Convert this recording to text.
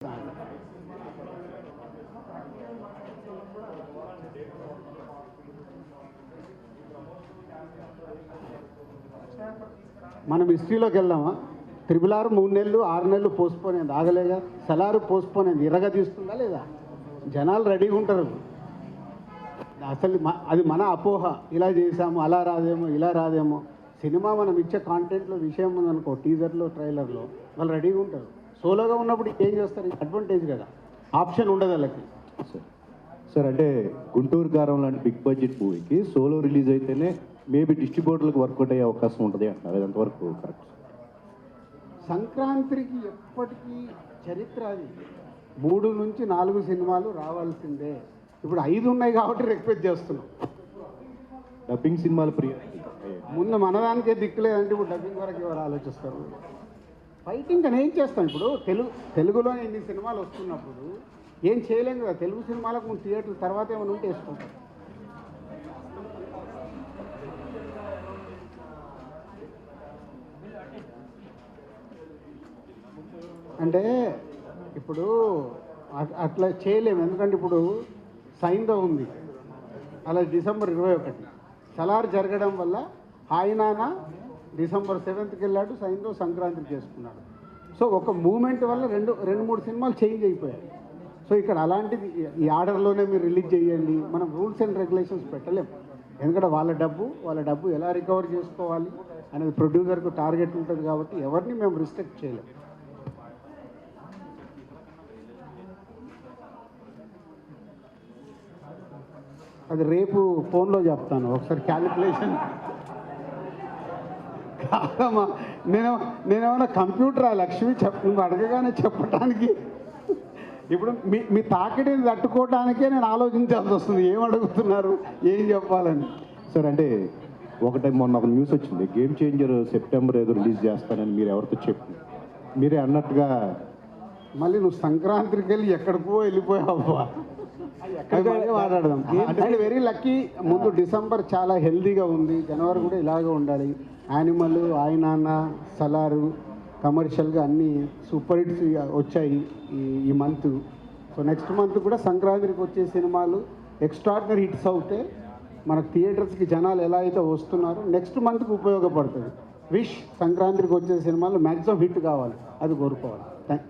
మనం హిస్టరీలోకి వెళ్దామా? Triple R 3 నెలలు 6 నెలలు పోస్ట్పోన్ అయింది, ఆగలేగా. సలారు పోస్ట్పోన్ అయింది, ఇరగదీస్తుందా లేదా? జనాలు రెడీగా ఉంటారు. అసలు అది మన అపోహ, ఇలా చేసాము అలా రాదేమో ఇలా రాదేమో. సినిమా మనం ఇచ్చే కాంటెంట్లో విషయం ఉందనుకో, టీజర్లో ట్రైలర్లో వాళ్ళు రెడీగా ఉంటారు. సోలోగా ఉన్నప్పుడు ఏం చేస్తారు? అడ్వాంటేజ్ కదా, ఆప్షన్ ఉండదు వాళ్ళకి. సార్ అంటే గుంటూరు కారం లాంటి బిగ్ బడ్జెట్ మూవీకి సోలో రిలీజ్ అయితేనే మేబీ డిస్ట్రిబ్యూటర్లకు వర్కౌట్ అయ్యే అవకాశం ఉంటుంది అంటారు, అది ఎంతవరకు కరెక్ట్? సంక్రాంతికి ఎప్పటికీ చరిత్ర అది. 3 నుంచి 4 సినిమాలు రావాల్సిందే. ఇప్పుడు 5 ఉన్నాయి కాబట్టి రిక్వెస్ట్ చేస్తున్నాం. డబ్బింగ్ సినిమాలు ముందు మనదానికే దిక్కులేదంటే ఇప్పుడు డబ్బింగ్ వరకు ఎవరు ఆలోచిస్తారు? ఫైటింగ్ అని ఏం చేస్తాం? ఇప్పుడు తెలుగులో ఇన్ని సినిమాలు వస్తున్నప్పుడు ఏం చేయలేం కదా. తెలుగు సినిమాలకు ముందు థియేటర్ తర్వాత ఏమైనా ఉంటే వేసుకుంటాం. అంటే ఇప్పుడు అట్లా చేయలేము, ఎందుకంటే ఇప్పుడు సైంధవ్ ఉంది, అలా December 21. సలార్ జరగడం వల్ల హాయినానా December 7th వెళ్ళాడు, సైంధవ్ సంక్రాంతికి చేసుకున్నాడు. సో ఒక మూమెంట్ వల్ల 2-3 సినిమాలు చేంజ్ అయిపోయాయి. సో ఇక్కడ అలాంటిది ఈ ఆర్డర్లోనే మీరు రిలీజ్ చేయండి, మనం రూల్స్ అండ్ రెగ్యులేషన్స్ పెట్టలేము. ఎందుకంటే వాళ్ళ డబ్బు ఎలా రికవర్ చేసుకోవాలి అనేది ప్రొడ్యూసర్కు టార్గెట్ ఉంటుంది కాబట్టి ఎవరిని మేము రిస్ట్రిక్ట్ చేయలేము. అది రేపు ఫోన్లో చెప్తాను, ఒకసారి క్యాలిక్యులేషన్ కాదమ్మా. నేనేమన్నా కంప్యూటరా లక్ష్మి? నువ్వు అడగగానే చెప్పడానికి. ఇప్పుడు మీ తాకిడిని తట్టుకోవడానికే నేను ఆలోచించాల్సి వస్తుంది, ఏం అడుగుతున్నారు, ఏం చెప్పాలని. సార్ అంటే మొన్న ఒక న్యూస్ వచ్చింది, గేమ్ చేంజర్ సెప్టెంబర్ ఏదో రిలీజ్ చేస్తానని మీరు ఎవరితో చెప్పి మీరే అన్నట్టుగా మళ్ళీ నువ్వు సంక్రాంతికి వెళ్ళి ఎక్కడికో వెళ్ళిపోయావా? మాట్లాడదాం. అంటే వెరీ లక్కీ. ముందు డిసెంబర్ చాలా హెల్దీగా ఉంది, జనవరి కూడా ఇలాగే ఉండాలి. యానిమల్, ఆయనాన్న, సలారు కమర్షియల్గా అన్నీ సూపర్ హిట్స్ వచ్చాయి ఈ మంత్. సో నెక్స్ట్ మంత్ కూడా సంక్రాంతికి వచ్చే సినిమాలు ఎక్స్ట్రాడినరీ హిట్స్ అవుతే మనకు థియేటర్స్కి జనాలు ఎలా అయితే వస్తున్నారో నెక్స్ట్ మంత్కి ఉపయోగపడుతుంది. విష్ సంక్రాంతికి వచ్చే సినిమాలు మ్యాక్సిమం హిట్ కావాలి, అది కోరుకోవాలి. థ్యాంక్